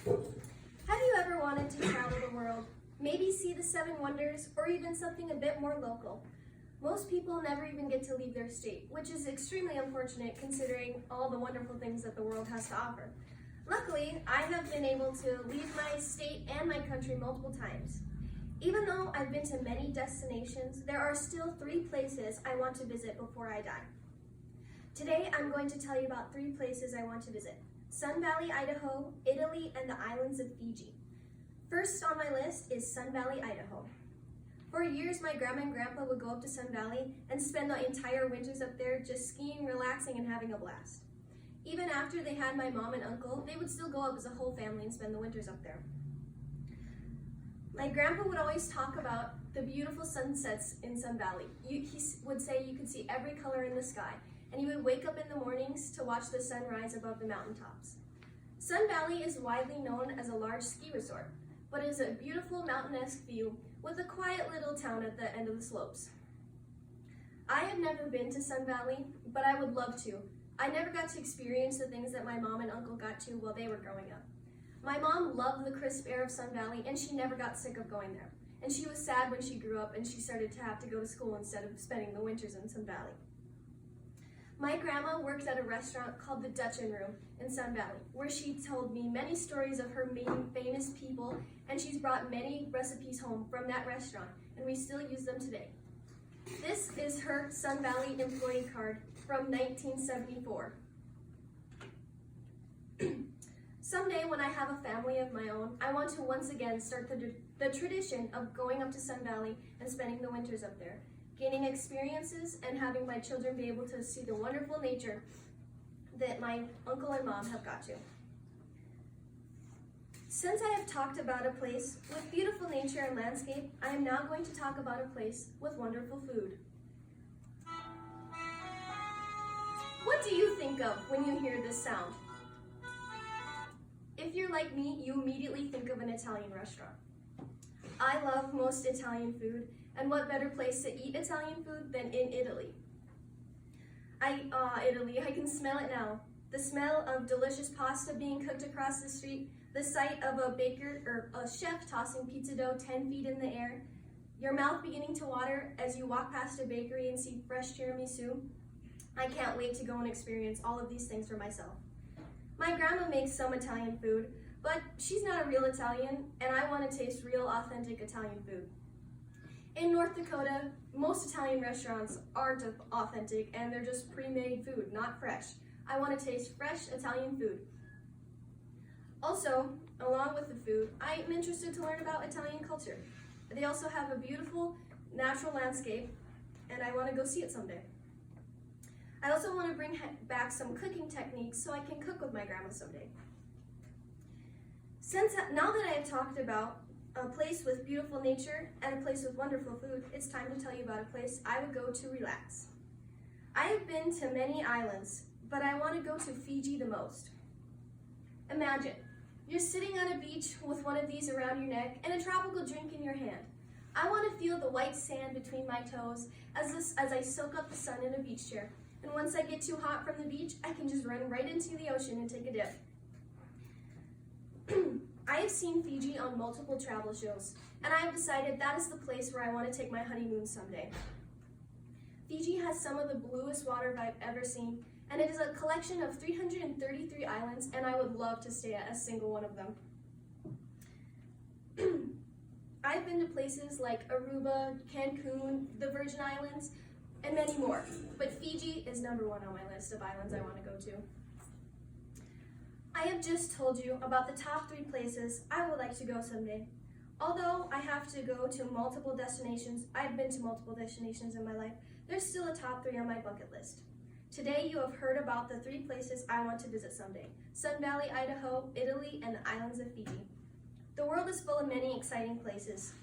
Have you ever wanted to travel the world, maybe see the seven wonders, or even something a bit more local? Most people never even get to leave their state, which is extremely unfortunate considering all the wonderful things that the world has to offer. Luckily, I have been able to leave my state and my country multiple times. Even though I've been to many destinations, there are still 3 places I want to visit before I die. Today, I'm going to tell you about 3 places I want to visit: Sun Valley, Idaho, Italy, and the islands of Fiji. First on my list is Sun Valley, Idaho. For years, my grandma and grandpa would go up to Sun Valley and spend the entire winters up there just skiing, relaxing, and having a blast. Even after they had my mom and uncle, they would still go up as a whole family and spend the winters up there. My grandpa would always talk about the beautiful sunsets in Sun Valley. He would say you could see every color in the sky, and you would wake up in the mornings to watch the sun rise above the mountaintops. Sun Valley is widely known as a large ski resort, but it is a beautiful mountain-esque view with a quiet little town at the end of the slopes. I have never been to Sun Valley, but I would love to. I never got to experience the things that my mom and uncle got to while they were growing up. My mom loved the crisp air of Sun Valley, and she never got sick of going there. And she was sad when she grew up and she started to have to go to school instead of spending the winters in Sun Valley. My grandma worked at a restaurant called the Dutchin Room in Sun Valley, where she told me many stories of her meeting famous people, and she's brought many recipes home from that restaurant, and we still use them today. This is her Sun Valley employee card from 1974. Someday, when I have a family of my own, I want to once again start the tradition of going up to Sun Valley and spending the winters up there, gaining experiences and having my children be able to see the wonderful nature that my uncle and mom have got to. Since I have talked about a place with beautiful nature and landscape, I am now going to talk about a place with wonderful food. What do you think of when you hear this sound? If you're like me, you immediately think of an Italian restaurant. I love most Italian food, and what better place to eat Italian food than in Italy? Italy, I can smell it now. The smell of delicious pasta being cooked across the street, the sight of a baker or a chef tossing pizza dough 10 feet in the air, your mouth beginning to water as you walk past a bakery and see fresh tiramisu. I can't wait to go and experience all of these things for myself. My grandma makes some Italian food, but she's not a real Italian, and I want to taste real, authentic Italian food. In North Dakota, most Italian restaurants aren't authentic, and they're just pre-made food, not fresh. I want to taste fresh Italian food. Also, along with the food, I'm interested to learn about Italian culture. They also have a beautiful natural landscape, and I want to go see it someday. I also want to bring back some cooking techniques so I can cook with my grandma someday. Now that I have talked about a place with beautiful nature and a place with wonderful food, it's time to tell you about a place I would go to relax. I have been to many islands, but I want to go to Fiji the most. Imagine, you're sitting on a beach with one of these around your neck and a tropical drink in your hand. I want to feel the white sand between my toes as I soak up the sun in a beach chair. And once I get too hot from the beach, I can just run right into the ocean and take a dip. I have seen Fiji on multiple travel shows, and I have decided that is the place where I want to take my honeymoon someday. Fiji has some of the bluest water I've ever seen, and it is a collection of 333 islands, and I would love to stay at a single one of them. I've been to places like Aruba, Cancun, the Virgin Islands, and many more, but Fiji is number 1 on my list of islands I want to go to. I have just told you about the top 3 places I would like to go someday. Although I have to go to multiple destinations, I've been to multiple destinations in my life, there's still a top 3 on my bucket list. Today you have heard about the 3 places I want to visit someday: Sun Valley, Idaho, Italy, and the islands of Fiji. The world is full of many exciting places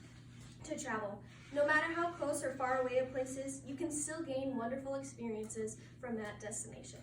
to travel. No matter how close or far away a place is, you can still gain wonderful experiences from that destination.